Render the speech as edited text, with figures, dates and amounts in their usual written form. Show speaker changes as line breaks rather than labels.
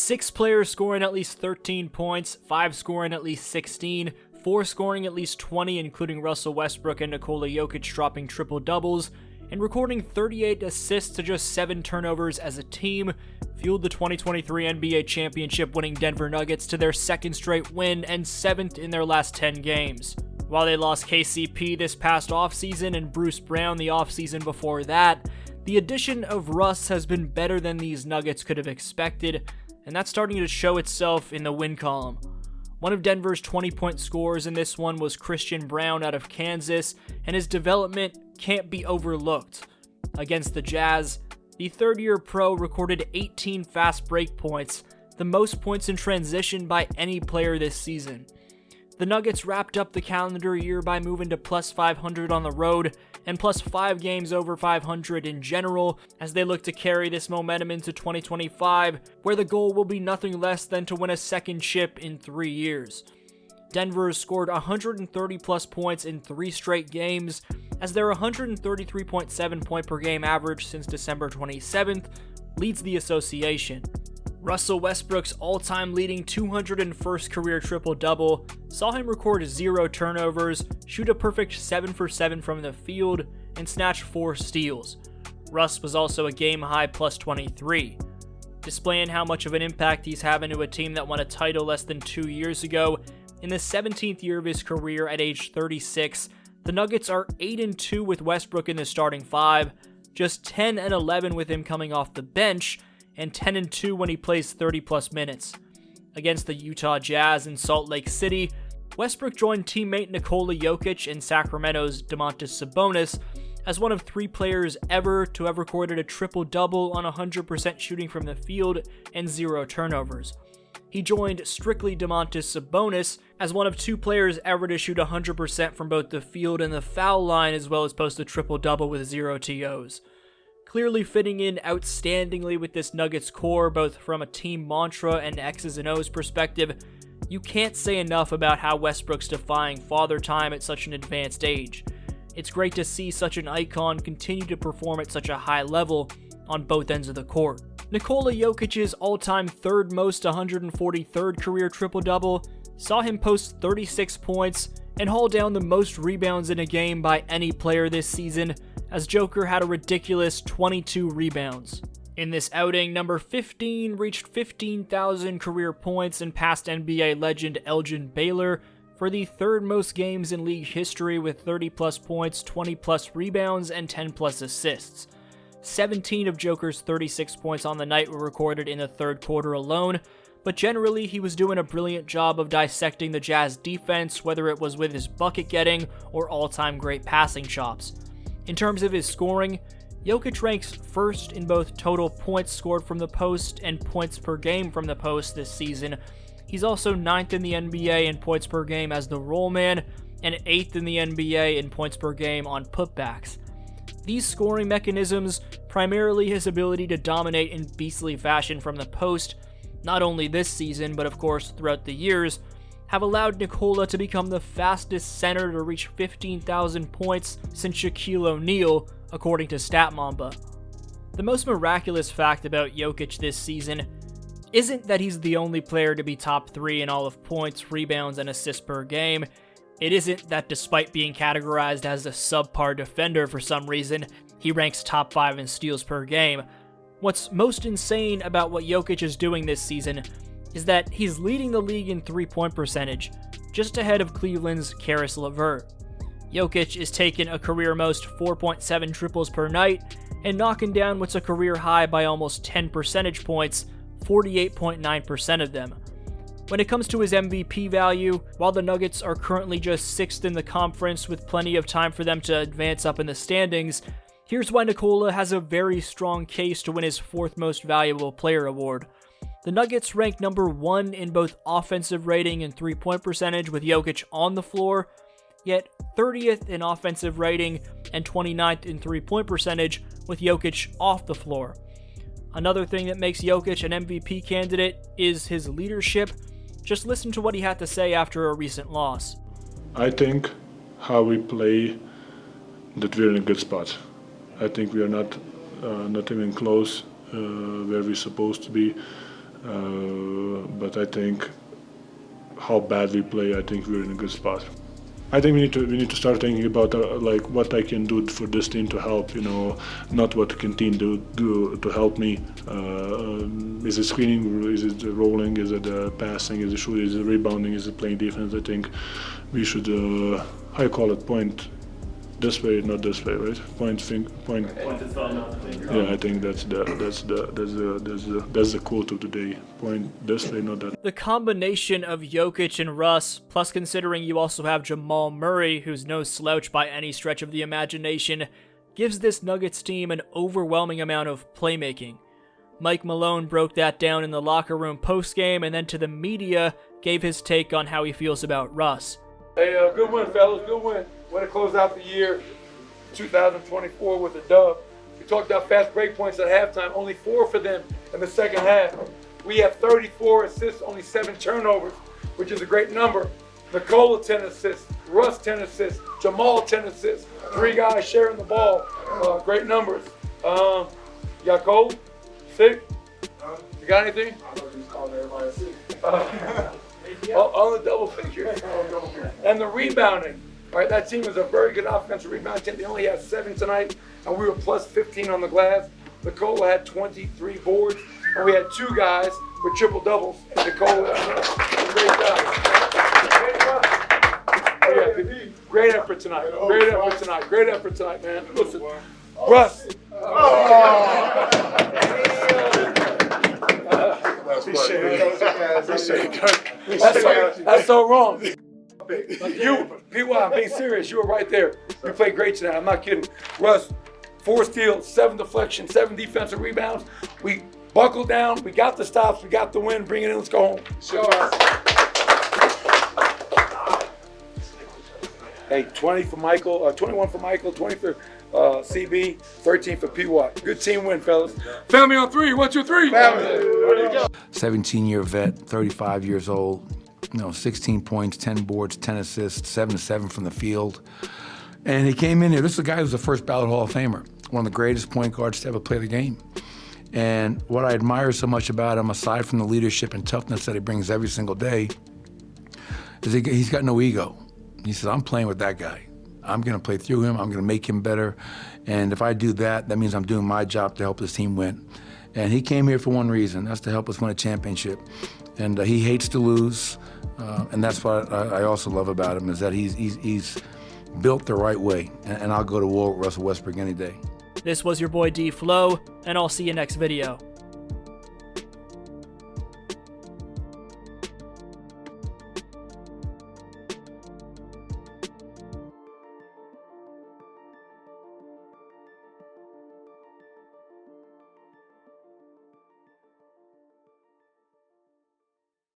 6 players scoring at least 13 points, 5 scoring at least 16, 4 scoring at least 20, including Russell Westbrook and Nikola Jokic dropping triple-doubles, and recording 38 assists to just 7 turnovers as a team, fueled the 2023 NBA championship winning Denver Nuggets to their 2nd straight win and 7th in their last 10 games. While they lost KCP this past offseason and Bruce Brown the offseason before that, the addition of Russ has been better than these Nuggets could have expected, and that's starting to show itself in the win column. One of Denver's 20-point scorers in this one was Christian Braun out of Kansas, and his development can't be overlooked. Against the Jazz, the third-year pro recorded 18 fast break points, the most points in transition by any player this season. The Nuggets wrapped up the calendar year by moving to plus 500 on the road and plus 5 games over 500 in general as they look to carry this momentum into 2025, where the goal will be nothing less than to win a second chip in 3 years. Denver has scored 130 plus points in 3 straight games as their 133.7 point per game average since December 27th leads the association. Russell Westbrook's all-time leading 201st career triple-double saw him record 0 turnovers, shoot a perfect 7 for 7 from the field, and snatch 4 steals. Russ was also a game-high plus 23. Displaying how much of an impact he's having to a team that won a title less than 2 years ago, in the 17th year of his career at age 36, the Nuggets are 8-2 with Westbrook in the starting 5, just 10-11 with him coming off the bench, and 10-2 when he plays 30-plus minutes. Against the Utah Jazz in Salt Lake City, Westbrook joined teammate Nikola Jokic and Sacramento's Domantas Sabonis as one of 3 players ever to have recorded a triple-double on 100% shooting from the field and 0 turnovers. He joined strictly Domantas Sabonis as one of 2 players ever to shoot 100% from both the field and the foul line, as well as post a triple-double with 0 TOs. Clearly fitting in outstandingly with this Nuggets core, both from a team mantra and X's and O's perspective, you can't say enough about how Westbrook's defying father time at such an advanced age. It's great to see such an icon continue to perform at such a high level on both ends of the court. Nikola Jokic's all-time 3rd most 143rd career triple-double saw him post 36 points and haul down the most rebounds in a game by any player this season, as Joker had a ridiculous 22 rebounds. In this outing, number 15 reached 15,000 career points and passed NBA legend Elgin Baylor for the 3rd most games in league history with 30-plus points, 20-plus rebounds, and 10-plus assists. 17 of Joker's 36 points on the night were recorded in the 3rd quarter alone, but generally he was doing a brilliant job of dissecting the Jazz defense, whether it was with his bucket getting or all-time great passing chops. In terms of his scoring, Jokic ranks 1st in both total points scored from the post and points per game from the post this season. He's also 9th in the NBA in points per game as the roll man, and 8th in the NBA in points per game on putbacks. These scoring mechanisms, primarily his ability to dominate in beastly fashion from the post, not only this season but of course throughout the years, have allowed Nikola to become the fastest center to reach 15,000 points since Shaquille O'Neal, according to StatMamba. The most miraculous fact about Jokic this season isn't that he's the only player to be top 3 in all of points, rebounds, and assists per game. It isn't that despite being categorized as a subpar defender for some reason, he ranks top 5 in steals per game. What's most insane about what Jokic is doing this season is that he's leading the league in 3-point percentage, just ahead of Cleveland's Karis LeVert. Jokic is taking a career most 4.7 triples per night and knocking down what's a career high by almost 10 percentage points, 48.9% of them. When it comes to his MVP value, while the Nuggets are currently just 6th in the conference with plenty of time for them to advance up in the standings, here's why Nikola has a very strong case to win his 4th most valuable player award. The Nuggets rank number 1 in both offensive rating and 3-point percentage with Jokic on the floor, yet 30th in offensive rating and 29th in 3-point percentage with Jokic off the floor. Another thing that makes Jokic an MVP candidate is his leadership. Just listen to what he had to say after a recent loss.
I think how we play, that we're in a good spot. I think we are not even close where we're supposed to be. but I think how bad we play, I think we're in a good spot. I think we need to start thinking about like what I can do for this team to help. Not what can team do to help me. Is it screening? Is it rolling? Is it passing? Is it shooting? Is it rebounding? Is it playing defense? I think we should. I call it point this way, not this way, right? Point. Yeah, I think that's the quote of the day. Point this way, not that.
The combination of Jokic and Russ, plus considering you also have Jamal Murray, who's no slouch by any stretch of the imagination, gives this Nuggets team an overwhelming amount of playmaking. Mike Malone broke that down in the locker room postgame, and then to the media gave his take on how he feels about Russ.
Hey, good win, fellas, good win. Way to close out the year, 2024 with a dub. We talked about fast break points at halftime, only 4 for them in the second half. We have 34 assists, only 7 turnovers, which is a great number. Nikola 10 assists, Russ 10 assists, Jamal 10 assists, 3 guys sharing the ball. Great numbers. You got cold? Sick? You got anything? On the double figure. And the rebounding. All right, that team is a very good offensive rebound team. They only had 7 tonight, and we were plus 15 on the glass. Nikola had 23 boards, and we had 2 guys with triple doubles. Nikola, great job. Great effort tonight. Great effort tonight, man. Listen, Russ. That's so wrong. I'm being serious. You were right there. You played great tonight. I'm not kidding. Russ, 4 steals, 7 deflections, 7 defensive rebounds. We buckled down. We got the stops. We got the win. Bring it in. Let's go home. Hey, 20 for Michael, 21 for Michael, 20 for CB, 13 for PY. Good team win, fellas. Family on 3. 1, 2, 3. Family.
17-year vet, 35 years old. 16 points, 10 boards, 10 assists, 7-7 from the field. And he came in here. This is a guy who's the first ballot Hall of Famer, one of the greatest point guards to ever play the game. And what I admire so much about him, aside from the leadership and toughness that he brings every single day, is he's got no ego. He says, I'm playing with that guy. I'm going to play through him. I'm going to make him better. And if I do that, that means I'm doing my job to help this team win. And he came here for one reason. That's to help us win a championship. And he hates to lose. And that's what I also love about him, is that he's built the right way. And I'll go to war with Russell Westbrook any day.
This was your boy D-Flow, and I'll see you next video.